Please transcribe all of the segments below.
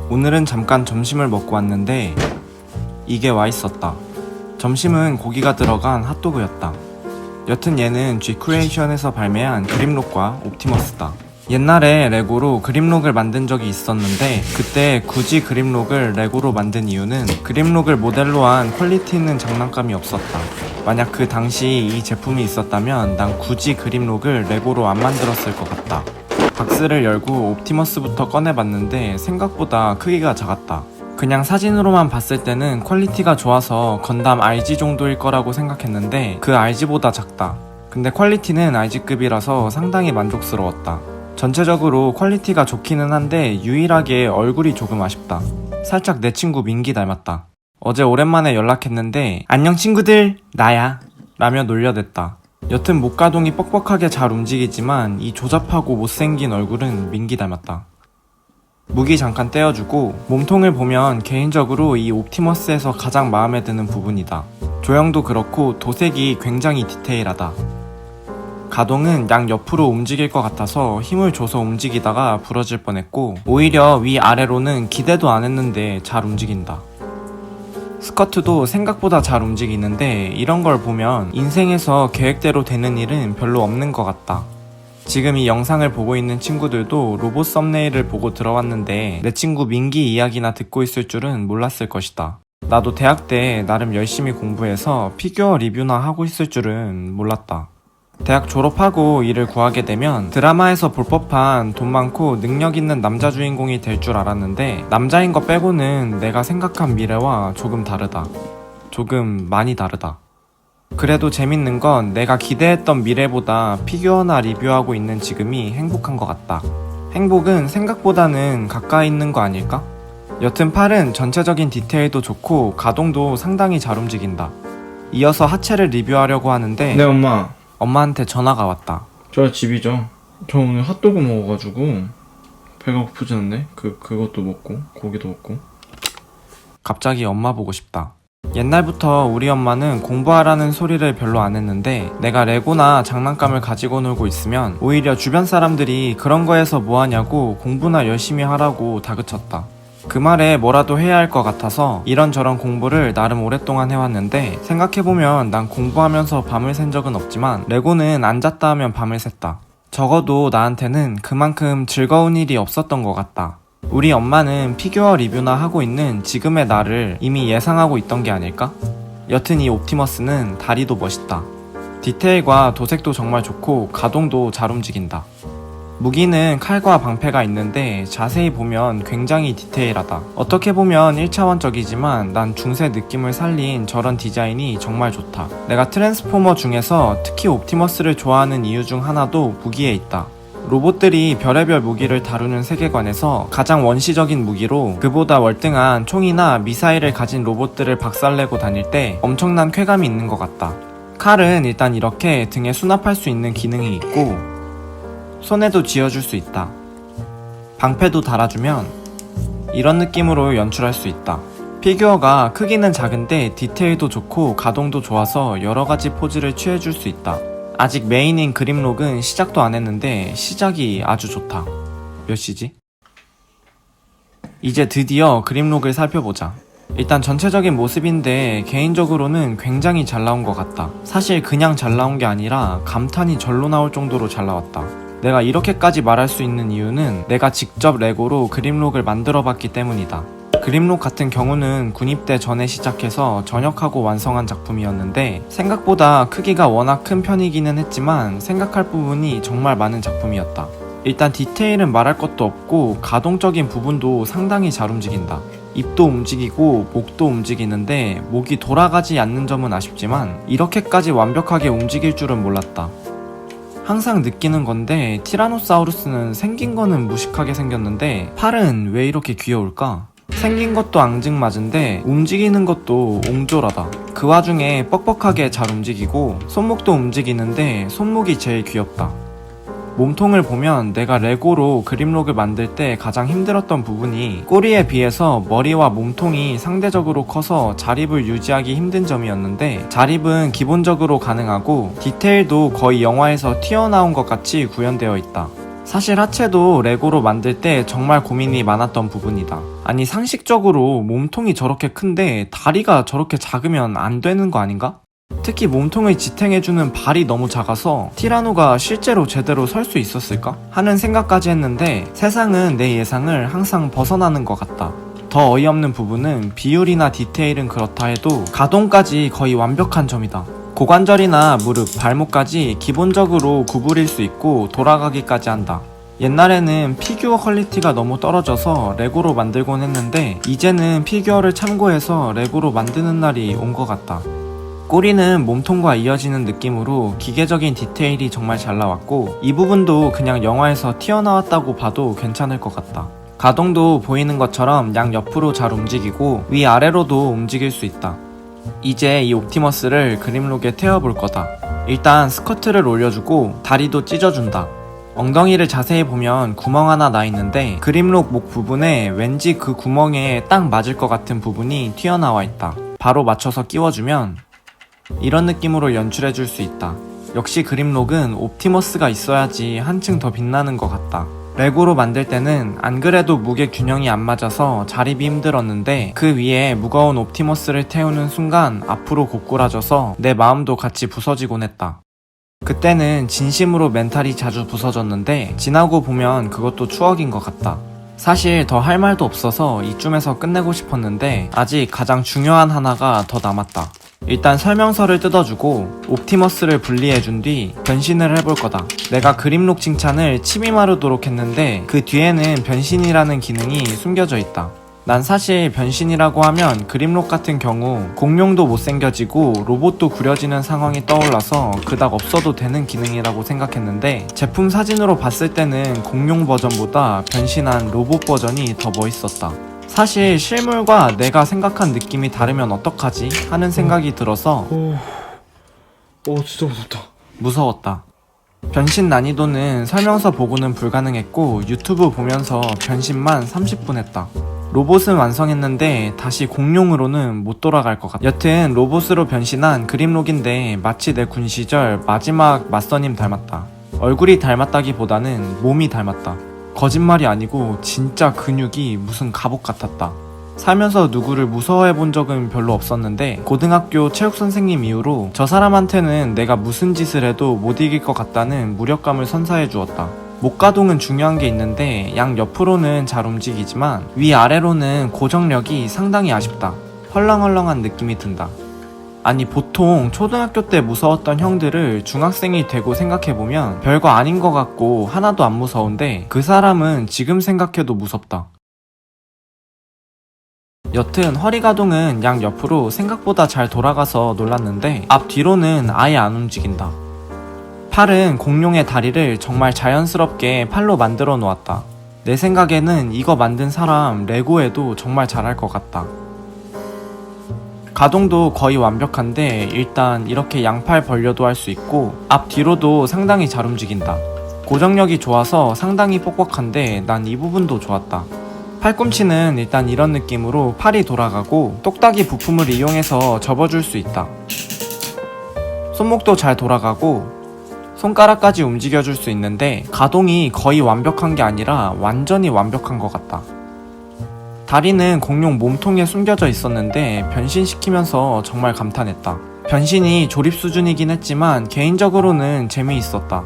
오늘은 잠깐 점심을 먹고 왔는데 이게 와 있었다. 점심은 고기가 들어간 핫도그였다. 여튼 얘는 G크리에이션에서 발매한 그림록과 옵티머스다. 옛날에 레고로 그림록을 만든 적이 있었는데 그때 굳이 그림록을 레고로 만든 이유는 그림록을 모델로 한 퀄리티 있는 장난감이 없었다. 만약 그 당시 이 제품이 있었다면 난 굳이 그림록을 레고로 안 만들었을 것 같다. 박스를 열고 옵티머스부터 꺼내봤는데 생각보다 크기가 작았다. 그냥 사진으로만 봤을 때는 퀄리티가 좋아서 건담 RG 정도일 거라고 생각했는데 그 RG보다 작다. 근데 퀄리티는 RG급이라서 상당히 만족스러웠다. 전체적으로 퀄리티가 좋기는 한데 유일하게 얼굴이 조금 아쉽다. 살짝 내 친구 민기 닮았다. 어제 오랜만에 연락했는데 안녕 친구들 나야 라며 놀려댔다. 여튼 목가동이 뻑뻑하게 잘 움직이지만 이 조잡하고 못생긴 얼굴은 민기 닮았다. 무기 잠깐 떼어주고 몸통을 보면 개인적으로 이 옵티머스에서 가장 마음에 드는 부분이다. 조형도 그렇고 도색이 굉장히 디테일하다. 가동은 양 옆으로 움직일 것 같아서 힘을 줘서 움직이다가 부러질 뻔했고 오히려 위아래로는 기대도 안 했는데 잘 움직인다. 스커트도 생각보다 잘 움직이는데 이런 걸 보면 인생에서 계획대로 되는 일은 별로 없는 것 같다. 지금 이 영상을 보고 있는 친구들도 로봇 썸네일을 보고 들어왔는데 내 친구 민기 이야기나 듣고 있을 줄은 몰랐을 것이다. 나도 대학 때 나름 열심히 공부해서 피규어 리뷰나 하고 있을 줄은 몰랐다. 대학 졸업하고 일을 구하게 되면 드라마에서 볼 법한 돈 많고 능력 있는 남자 주인공이 될 줄 알았는데 남자인 거 빼고는 내가 생각한 미래와 조금 다르다. 조금 많이 다르다. 그래도 재밌는 건 내가 기대했던 미래보다 피규어나 리뷰하고 있는 지금이 행복한 것 같다. 행복은 생각보다는 가까이 있는 거 아닐까? 여튼 팔은 전체적인 디테일도 좋고 가동도 상당히 잘 움직인다. 이어서 하체를 리뷰하려고 하는데 네 엄마, 엄마한테 전화가 왔다. 저 집이죠. 저 오늘 핫도그 먹어가지고 배가 고프지 않네. 그것도 먹고 고기도 먹고. 갑자기 엄마 보고 싶다. 옛날부터 우리 엄마는 공부하라는 소리를 별로 안 했는데 내가 레고나 장난감을 가지고 놀고 있으면 오히려 주변 사람들이 그런 거에서 뭐하냐고 공부나 열심히 하라고 다그쳤다. 그 말에 뭐라도 해야 할 것 같아서 이런저런 공부를 나름 오랫동안 해왔는데 생각해보면 난 공부하면서 밤을 샌 적은 없지만 레고는 앉았다 하면 밤을 샜다. 적어도 나한테는 그만큼 즐거운 일이 없었던 것 같다. 우리 엄마는 피규어 리뷰나 하고 있는 지금의 나를 이미 예상하고 있던 게 아닐까? 여튼 이 옵티머스는 다리도 멋있다. 디테일과 도색도 정말 좋고 가동도 잘 움직인다. 무기는 칼과 방패가 있는데 자세히 보면 굉장히 디테일하다. 어떻게 보면 1차원적이지만 난 중세 느낌을 살린 저런 디자인이 정말 좋다. 내가 트랜스포머 중에서 특히 옵티머스를 좋아하는 이유 중 하나도 무기에 있다. 로봇들이 별의별 무기를 다루는 세계관에서 가장 원시적인 무기로 그보다 월등한 총이나 미사일을 가진 로봇들을 박살내고 다닐 때 엄청난 쾌감이 있는 것 같다. 칼은 일단 이렇게 등에 수납할 수 있는 기능이 있고 손에도 쥐어줄 수 있다. 방패도 달아주면 이런 느낌으로 연출할 수 있다. 피규어가 크기는 작은데 디테일도 좋고 가동도 좋아서 여러가지 포즈를 취해줄 수 있다. 아직 메인인 그림록은 시작도 안 했는데 시작이 아주 좋다. 몇 시지? 이제 드디어 그림록을 살펴보자. 일단 전체적인 모습인데 개인적으로는 굉장히 잘 나온 것 같다. 사실 그냥 잘 나온 게 아니라 감탄이 절로 나올 정도로 잘 나왔다. 내가 이렇게까지 말할 수 있는 이유는 내가 직접 레고로 그림록을 만들어 봤기 때문이다. 그림록 같은 경우는 군입대 전에 시작해서 전역하고 완성한 작품이었는데 생각보다 크기가 워낙 큰 편이기는 했지만 생각할 부분이 정말 많은 작품이었다. 일단 디테일은 말할 것도 없고 가동적인 부분도 상당히 잘 움직인다. 입도 움직이고 목도 움직이는데 목이 돌아가지 않는 점은 아쉽지만 이렇게까지 완벽하게 움직일 줄은 몰랐다. 항상 느끼는 건데 티라노사우루스는 생긴 거는 무식하게 생겼는데 팔은 왜 이렇게 귀여울까? 생긴 것도 앙증맞은데 움직이는 것도 옹졸하다. 그 와중에 뻑뻑하게 잘 움직이고 손목도 움직이는데 손목이 제일 귀엽다. 몸통을 보면 내가 레고로 그림록을 만들 때 가장 힘들었던 부분이 꼬리에 비해서 머리와 몸통이 상대적으로 커서 자립을 유지하기 힘든 점이었는데 자립은 기본적으로 가능하고 디테일도 거의 영화에서 튀어나온 것 같이 구현되어 있다. 사실 하체도 레고로 만들 때 정말 고민이 많았던 부분이다. 아니 상식적으로 몸통이 저렇게 큰데 다리가 저렇게 작으면 안 되는 거 아닌가? 특히 몸통을 지탱해주는 발이 너무 작아서 티라노가 실제로 제대로 설 수 있었을까? 하는 생각까지 했는데 세상은 내 예상을 항상 벗어나는 것 같다. 더 어이없는 부분은 비율이나 디테일은 그렇다 해도 가동까지 거의 완벽한 점이다. 고관절이나 무릎, 발목까지 기본적으로 구부릴 수 있고 돌아가기까지 한다. 옛날에는 피규어 퀄리티가 너무 떨어져서 레고로 만들곤 했는데 이제는 피규어를 참고해서 레고로 만드는 날이 온 것 같다. 꼬리는 몸통과 이어지는 느낌으로 기계적인 디테일이 정말 잘 나왔고 이 부분도 그냥 영화에서 튀어나왔다고 봐도 괜찮을 것 같다. 가동도 보이는 것처럼 양옆으로 잘 움직이고 위아래로도 움직일 수 있다. 이제 이 옵티머스를 그림록에 태워볼 거다. 일단 스커트를 올려주고 다리도 찢어준다. 엉덩이를 자세히 보면 구멍 하나 나 있는데 그림록 목 부분에 왠지 그 구멍에 딱 맞을 것 같은 부분이 튀어나와 있다. 바로 맞춰서 끼워주면 이런 느낌으로 연출해줄 수 있다. 역시 그림록은 옵티머스가 있어야지 한층 더 빛나는 것 같다. 레고로 만들 때는 안 그래도 무게 균형이 안 맞아서 자립이 힘들었는데 그 위에 무거운 옵티머스를 태우는 순간 앞으로 고꾸라져서 내 마음도 같이 부서지곤 했다. 그때는 진심으로 멘탈이 자주 부서졌는데 지나고 보면 그것도 추억인 것 같다. 사실 더 할 말도 없어서 이쯤에서 끝내고 싶었는데 아직 가장 중요한 하나가 더 남았다. 일단 설명서를 뜯어주고 옵티머스를 분리해준 뒤 변신을 해볼 거다. 내가 그림록 칭찬을 침이 마르도록 했는데 그 뒤에는 변신이라는 기능이 숨겨져 있다. 난 사실 변신이라고 하면 그림록 같은 경우 공룡도 못생겨지고 로봇도 구려지는 상황이 떠올라서 그닥 없어도 되는 기능이라고 생각했는데 제품 사진으로 봤을 때는 공룡 버전보다 변신한 로봇 버전이 더 멋있었다. 사실 실물과 내가 생각한 느낌이 다르면 어떡하지? 하는 생각이 들어서 진짜 무섭다. 무서웠다. 변신 난이도는 설명서 보고는 불가능했고 유튜브 보면서 변신만 30분 했다. 로봇은 완성했는데 다시 공룡으로는 못 돌아갈 것 같다. 여튼 로봇으로 변신한 그림록인데 마치 내 군 시절 마지막 맞선임 닮았다. 얼굴이 닮았다기보다는 몸이 닮았다. 거짓말이 아니고 진짜 근육이 무슨 갑옷 같았다. 살면서 누구를 무서워해 본 적은 별로 없었는데 고등학교 체육선생님 이후로 저 사람한테는 내가 무슨 짓을 해도 못 이길 것 같다는 무력감을 선사해 주었다. 목가동은 중요한 게 있는데 양옆으로는 잘 움직이지만 위아래로는 고정력이 상당히 아쉽다. 헐렁헐렁한 느낌이 든다. 아니 보통 초등학교 때 무서웠던 형들을 중학생이 되고 생각해보면 별거 아닌 것 같고 하나도 안 무서운데 그 사람은 지금 생각해도 무섭다. 여튼 허리 가동은 양옆으로 생각보다 잘 돌아가서 놀랐는데 앞뒤로는 아예 안 움직인다. 팔은 공룡의 다리를 정말 자연스럽게 팔로 만들어 놓았다. 내 생각에는 이거 만든 사람 레고에도 정말 잘할 것 같다. 가동도 거의 완벽한데 일단 이렇게 양팔 벌려도 할 수 있고 앞뒤로도 상당히 잘 움직인다. 고정력이 좋아서 상당히 뻑뻑한데 난 이 부분도 좋았다. 팔꿈치는 일단 이런 느낌으로 팔이 돌아가고 똑딱이 부품을 이용해서 접어줄 수 있다. 손목도 잘 돌아가고 손가락까지 움직여줄 수 있는데 가동이 거의 완벽한 게 아니라 완전히 완벽한 것 같다. 다리는 공룡 몸통에 숨겨져 있었는데 변신시키면서 정말 감탄했다. 변신이 조립 수준이긴 했지만 개인적으로는 재미있었다.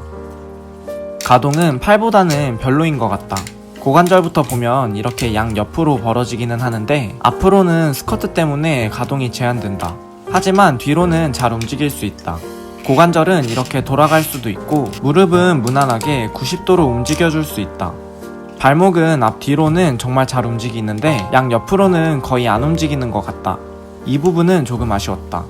가동은 팔보다는 별로인 것 같다. 고관절부터 보면 이렇게 양옆으로 벌어지기는 하는데 앞으로는 스커트 때문에 가동이 제한된다. 하지만 뒤로는 잘 움직일 수 있다. 고관절은 이렇게 돌아갈 수도 있고 무릎은 무난하게 90도로 움직여줄 수 있다. 발목은 앞뒤로는 정말 잘 움직이는데 양옆으로는 거의 안 움직이는 것 같다. 이 부분은 조금 아쉬웠다.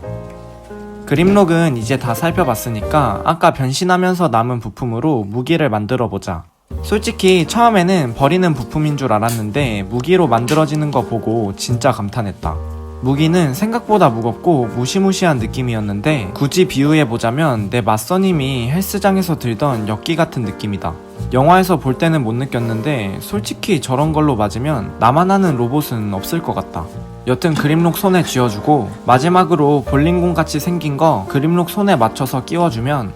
그림록은 이제 다 살펴봤으니까 아까 변신하면서 남은 부품으로 무기를 만들어보자. 솔직히 처음에는 버리는 부품인 줄 알았는데 무기로 만들어지는 거 보고 진짜 감탄했다. 무기는 생각보다 무겁고 무시무시한 느낌이었는데 굳이 비유해보자면 내 맞선임이 헬스장에서 들던 역기 같은 느낌이다. 영화에서 볼 때는 못 느꼈는데 솔직히 저런 걸로 맞으면 나만 아는 로봇은 없을 것 같다. 여튼 그림록 손에 쥐어주고 마지막으로 볼링공 같이 생긴 거 그림록 손에 맞춰서 끼워주면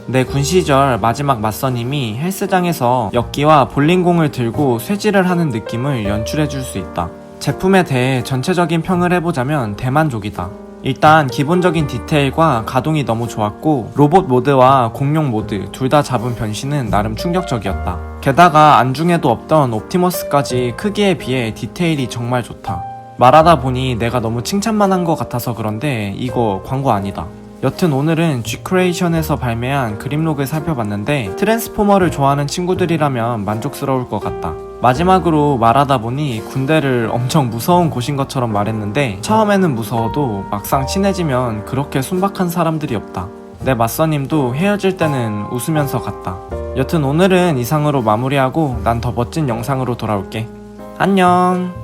내 군 시절 마지막 맞선임이 헬스장에서 역기와 볼링공을 들고 쇠질을 하는 느낌을 연출해 줄 수 있다. 제품에 대해 전체적인 평을 해보자면 대만족이다. 일단 기본적인 디테일과 가동이 너무 좋았고 로봇 모드와 공룡 모드 둘 다 잡은 변신은 나름 충격적이었다. 게다가 안중에도 없던 옵티머스까지 크기에 비해 디테일이 정말 좋다. 말하다 보니 내가 너무 칭찬만 한 것 같아서 그런데 이거 광고 아니다. 여튼 오늘은 G크리에이션에서 발매한 그림록을 살펴봤는데 트랜스포머를 좋아하는 친구들이라면 만족스러울 것 같다. 마지막으로 말하다 보니 군대를 엄청 무서운 곳인 것처럼 말했는데 처음에는 무서워도 막상 친해지면 그렇게 순박한 사람들이 없다. 내 맞선님도 헤어질 때는 웃으면서 갔다. 여튼 오늘은 이상으로 마무리하고 난 더 멋진 영상으로 돌아올게. 안녕.